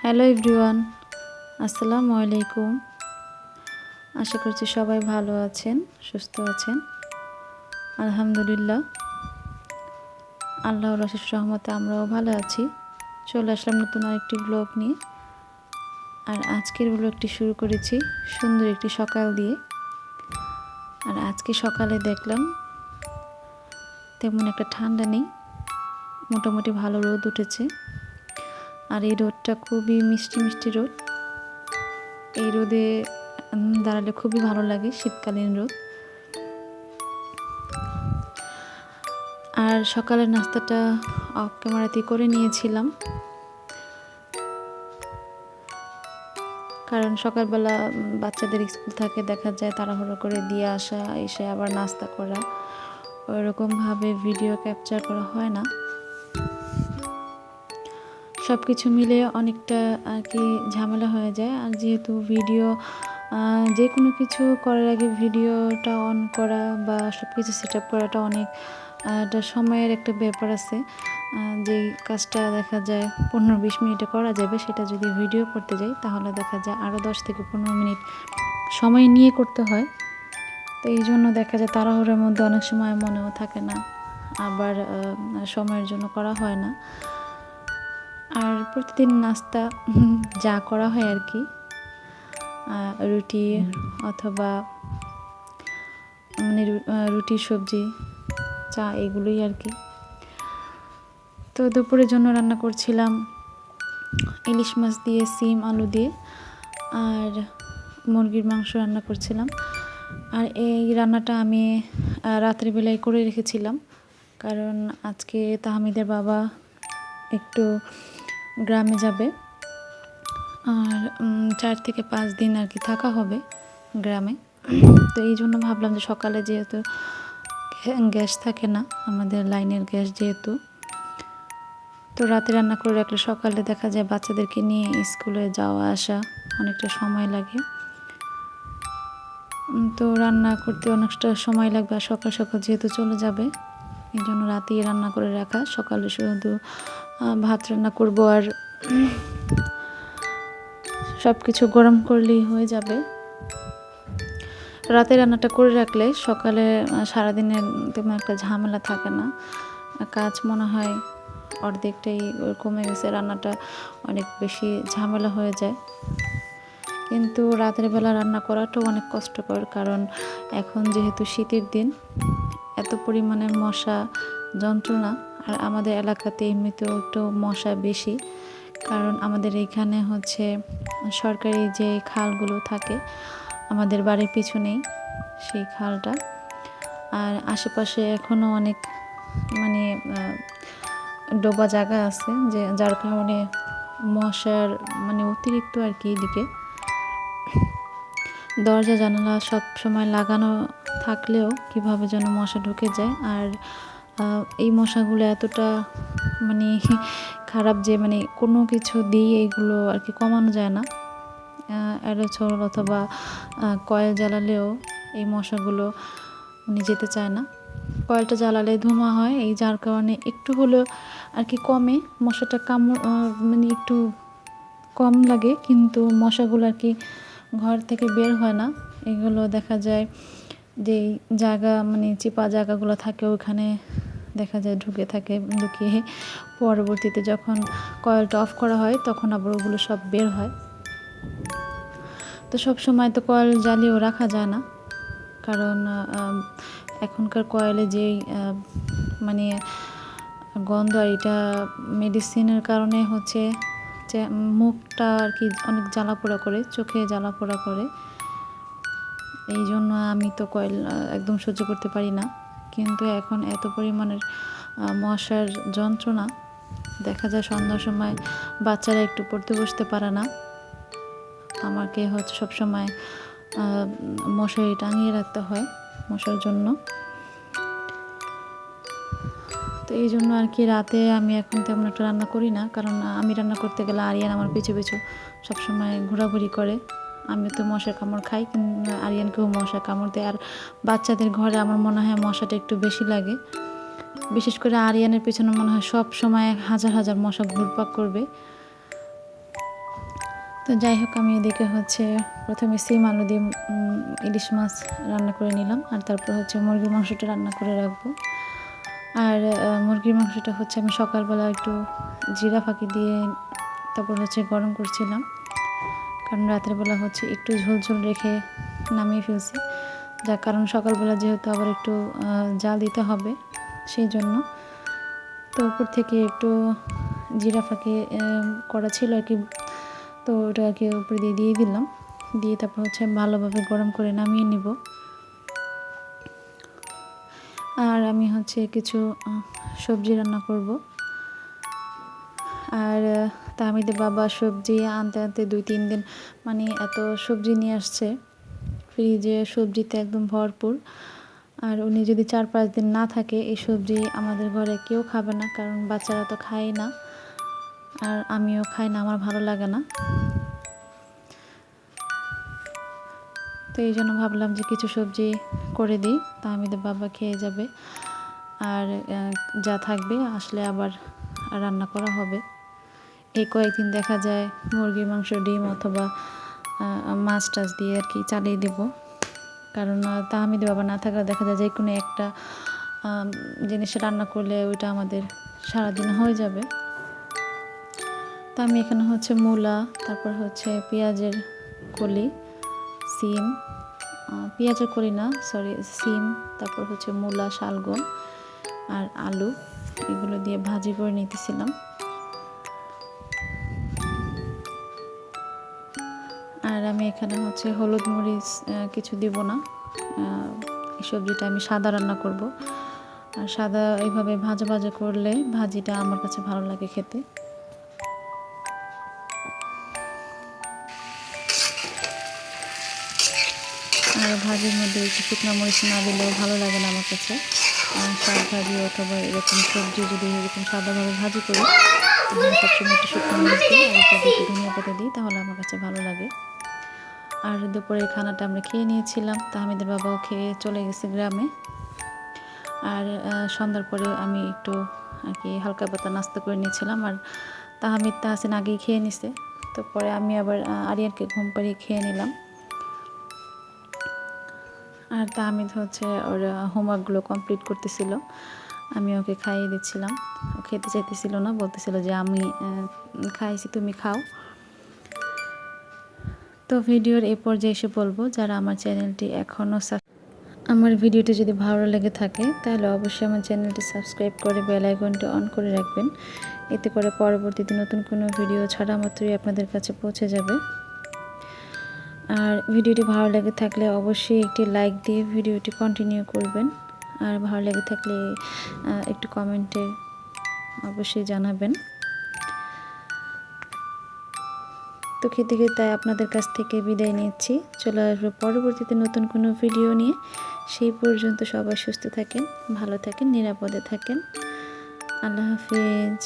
Hello everyone, আসসালামু আলাইকুম। আশা করছি সবাই ভালো আছেন, সুস্থ আছেন। আলহামদুলিল্লাহ, আল্লাহর অশেষ রহমতে আমরাও ভালো আছি। চলে আসলাম নতুন আরেকটি ব্লগ নিয়ে। আর আজকের ব্লগটি শুরু করেছি সুন্দর একটি সকাল দিয়ে। আর আজকে সকালে দেখলাম তেমন একটা ঠান্ডা নেই, মোটামুটি ভালো রোদ উঠেছে। আর এই রোদটা খুবই মিষ্টি মিষ্টি রোদ। এই রোদে দাঁড়ালে খুবই ভালো লাগে, শীতকালীন রোদ। আর সকালের নাস্তাটা অফ ক্যামেরাতেই করে নিয়েছিলাম, কারণ সকালবেলা বাচ্চাদের স্কুল থাকে, দেখা যায় তাড়াহুড়ো করে দিয়ে আসা, এসে আবার নাস্তা করা, ওইরকমভাবে ভিডিও ক্যাপচার করা হয় না। সব কিছু মিলে অনেকটা আর কি ঝামেলা হয়ে যায়। আর যেহেতু ভিডিও যে কোনো কিছু করার আগে ভিডিওটা অন করা বা সব কিছু সেট আপ করাটা অনেক একটা সময়ের একটা ব্যাপার আছে। যেই কাজটা দেখা যায় 15-20 মিনিটে করা যাবে, সেটা যদি ভিডিও করতে যাই তাহলে দেখা যায় আরও 10 থেকে 15 মিনিট সময় নিয়ে করতে হয়। তো এই জন্য দেখা যায় তাড়াহুড়োর মধ্যে অনেক সময় মনেও থাকে না, আবার সময়ের জন্য করা হয় না। আর প্রতিদিন নাস্তা যা করা হয় আর কি, রুটি অথবা মানে রুটি, সবজি, চা, এগুলোই আর কি। তো দুপুরের জন্য রান্না করছিলাম ইলিশ মাছ দিয়ে, সিম আলু দিয়ে, আর মুরগির মাংস রান্না করছিলাম। আর এই রান্নাটা আমি রাত্রিবেলায় করে রেখেছিলাম, কারণ আজকে তাহমিদের বাবা একটু গ্রামে যাবে। আর 4 থেকে 5 দিন আর কি থাকা হবে গ্রামে। তো এই জন্য ভাবলাম যে সকালে যেহেতু গ্যাস থাকে না, আমাদের লাইনের গ্যাস যেহেতু, তো রাতে রান্না করে রাখলে সকালে দেখা যায় বাচ্চাদেরকে নিয়ে স্কুলে যাওয়া আসা অনেকটা সময় লাগে। তো রান্না করতে অনেকটা সময় লাগবে, আর সকাল সকাল যেহেতু চলে যাবে, এই জন্য রাতেই রান্না করে রাখা। সকালে শুধু ভাত রান্না করব, আর সব কিছু গরম করলেই হয়ে যাবে। রাতে রান্নাটা করে রাখলে সকালে সারাদিনের তেমন একটা ঝামেলা থাকে না। কাজ মনে হয় অর্ধেকটাই কমে গেছে, রান্নাটা অনেক বেশি ঝামেলা হয়ে যায়। কিন্তু রাতের বেলা রান্না করাটাও অনেক কষ্টকর, কারণ এখন যেহেতু শীতের দিন, এত পরিমাণে মশা যন্ত্রণা। আর আমাদের এলাকাতে এমনিতেও একটু মশা বেশি, কারণ আমাদের এইখানে হচ্ছে সরকারি যে খালগুলো থাকে আমাদের বাড়ির পিছনেই সেই খালটা। আর আশেপাশে এখনও অনেক মানে ডোবা জায়গা আছে, যে যার কারণে মশার মানে অতিরিক্ত আর কি। এদিকে দরজা জানালা সব সময় লাগানো থাকলেও কিভাবে যেন মশা ঢুকে যায়। আর এই মশাগুলো এতটা মানে খারাপ যে মানে কোনো কিছু দিয়ে এগুলো আর কি কমানো যায় না। অ্যারোসল অথবা কয়েল জ্বালালেও এই মশাগুলো যেতে চায় না। কয়েলটা জ্বালালে ধোঁয়া হয়, এই যার কারণে একটু হলেও আর কি কমে, মশাটা কামড় মানে একটু কম লাগে, কিন্তু মশাগুলো আর কি ঘর থেকে বের হয় না। এগুলো দেখা যায় যে জায়গা মানে চিপা জায়গাগুলো থাকে, ওখানে দেখা যায় ঢুকে থাকে লুকিয়ে। পরবর্তীতে যখন কয়েলটা অফ করা হয় তখন আবার ওগুলো সব বের হয়। তো সব সময় তো কয়েল জ্বালিয়েও রাখা যায় না, কারণ এখনকার কয়েলে যেই মানে গন্ধ, আর এটা মেডিসিনের কারণে হচ্ছে যে মুখটা আর কি অনেক জ্বালাপোড়া করে, চোখে জ্বালাপোড়া করে। এই জন্য আমি তো কয়েল একদম সহ্য করতে পারি না। কিন্তু এখন এত পরিমাণের মশার যন্ত্রণা, দেখা যায় সন্ধ্যার সময় বাচ্চারা একটু পড়তে বসতে পারে না, আমাকে হচ্ছে সবসময় মশারি টাঙিয়ে রাখতে হয় মশার জন্য। তো এই জন্য আর কি রাতে আমি এখন তেমন একটা রান্না করি না, কারণ আমি রান্না করতে গেলে আরিয়ান আমার পিছু পিছু সবসময় ঘোরাঘুরি করে। আমি তো মশার কামড় খাই, কিন্তু আরিয়ানকেও মশা কামড় দেয়। আর বাচ্চাদের ঘরে আমার মনে হয় মশাটা একটু বেশি লাগে, বিশেষ করে আরিয়ানের পিছনে মনে হয় সব সময় হাজার হাজার মশা ঘুরপাক করবে। তো যাই হোক, আমি এদিকে হচ্ছে প্রথমে সিম আলু দিয়ে ইলিশ মাছ রান্না করে নিলাম, আর তারপর হচ্ছে মুরগির মাংসটা রান্না করে রাখবো। আর মুরগির মাংসটা হচ্ছে আমি সকালবেলা একটু জিরা ফাঁকি দিয়ে তারপর হচ্ছে গরম করছিলাম, কারণ রাতের বেলা হচ্ছে একটু ঝোল ঝোল রেখে নামিয়ে ফেলছি, যার কারণ সকালবেলা যেহেতু আবার একটু জাল দিতে হবে সেই জন্য। তো উপর থেকে একটু জিরা ফাঁকি করা ছিল আর কি, তো ওটা আর কি উপরে দিয়ে দিলাম, দিয়ে তারপর হচ্ছে ভালোভাবে গরম করে নামিয়ে নিব। আর আমি হচ্ছে কিছু সবজি রান্না করব। আর তাহমিদের বাবা সবজি আনতে আনতে 2-3 দিন মানে এত সবজি নিয়ে আসছে, ফ্রিজে সবজিতে একদম ভরপুর। আর উনি যদি 4-5 দিন না থাকে, এই সবজি আমাদের ঘরে কেউ খাবে না, কারণ বাচ্চারা তো খায় না, আর আমিও খাই না, আমার ভালো লাগে না। তো এই জন্য ভাবলাম যে কিছু সবজি করে দিই, তাহমিদের বাবা খেয়ে যাবে, আর যা থাকবে আসলে আবার রান্না করা হবে। এই কয়েকদিন দেখা যায় মুরগির মাংস, ডিম অথবা মাছ টাছ দিয়ে আর কি চালিয়ে দেব, কারণ তাহমিদের বাবা না থাকলে দেখা যায় যে কোনো একটা জিনিস রান্না করলে ওইটা আমাদের সারাদিন হয়ে যাবে। তো আমি এখানে হচ্ছে মূলা, তারপর হচ্ছে পেঁয়াজের কলি, সিম, পেঁয়াজের কলি না সরি সিম, তারপর হচ্ছে মূলা, শালগম আর আলু, এগুলো দিয়ে ভাজি করে নিতেছিলাম। আর আমি এখানে হচ্ছে হলুদ মরিচ কিছু দিব না, এই সবজিটা আমি সাদা রান্না করব, আর সাদা এইভাবে ভাজা ভাজা করলে ভাজিটা আমার কাছে ভালো লাগে খেতে। আর ভাজির মধ্যে একটু শুকনো মরিচ না দিলেও ভালো লাগে না আমার কাছে। শাক ভাজি অথবা এরকম সবজি যদি এরকম সাদাভাবে ভাজি করি, তাহলে সবসময় একটু শুকনো মরিচ দিই আর একটু ধনিয়া পাতা দিই, তাহলে আমার কাছে ভালো লাগে। আর দুপুরের খানাটা আমরা খেয়ে নিয়েছিলাম, তাহমিদের বাবাও খেয়ে চলে গেছে গ্রামে। আর সন্ধ্যার পরে আমি একটু আর কি হালকা পাতা নাস্তা করে নিয়েছিলাম, আর তাহমিদ তাহসিন আগেই খেয়ে নিছে, তো পরে আমি আবার আরিয়ানকে ঘুম পাড়িয়ে খেয়ে নিলাম। আর তাহমিদ হচ্ছে ওর হোমওয়ার্কগুলো কমপ্লিট করতেছিল, আমি ওকে খাইয়ে দিচ্ছিলাম। ও খেতে চাইতেছিল না, বলতেছিল যে আমি খাইছি তুমি খাও। তো ভিডিওর এই পর্যায়ে এসে বলবো, যারা আমার চ্যানেলটি এখনও আমার ভিডিওটি যদি ভালো লেগে থাকে, তাহলে অবশ্যই আমার চ্যানেলটি সাবস্ক্রাইব করে বেল আইকনটি অন করে রাখবেন, এতে করে পরবর্তীতে নতুন কোনো ভিডিও ছাড়া মাত্রই আপনাদের কাছে পৌঁছে যাবে। আর ভিডিওটি ভালো লেগে থাকলে অবশ্যই একটি লাইক দিয়ে ভিডিওটি কন্টিনিউ করবেন, আর ভালো লেগে থাকলে একটু কমেন্টে অবশ্যই জানাবেন। তো খেতে খেতে আপনাদের কাছ থেকে বিদায় নিচ্ছি, চলে আসবো পরবর্তীতে নতুন কোনো ভিডিও নিয়ে। সেই পর্যন্ত সবাই সুস্থ থাকেন, ভালো থাকেন, নিরাপদে থাকেন। আল্লাহ হাফিজ।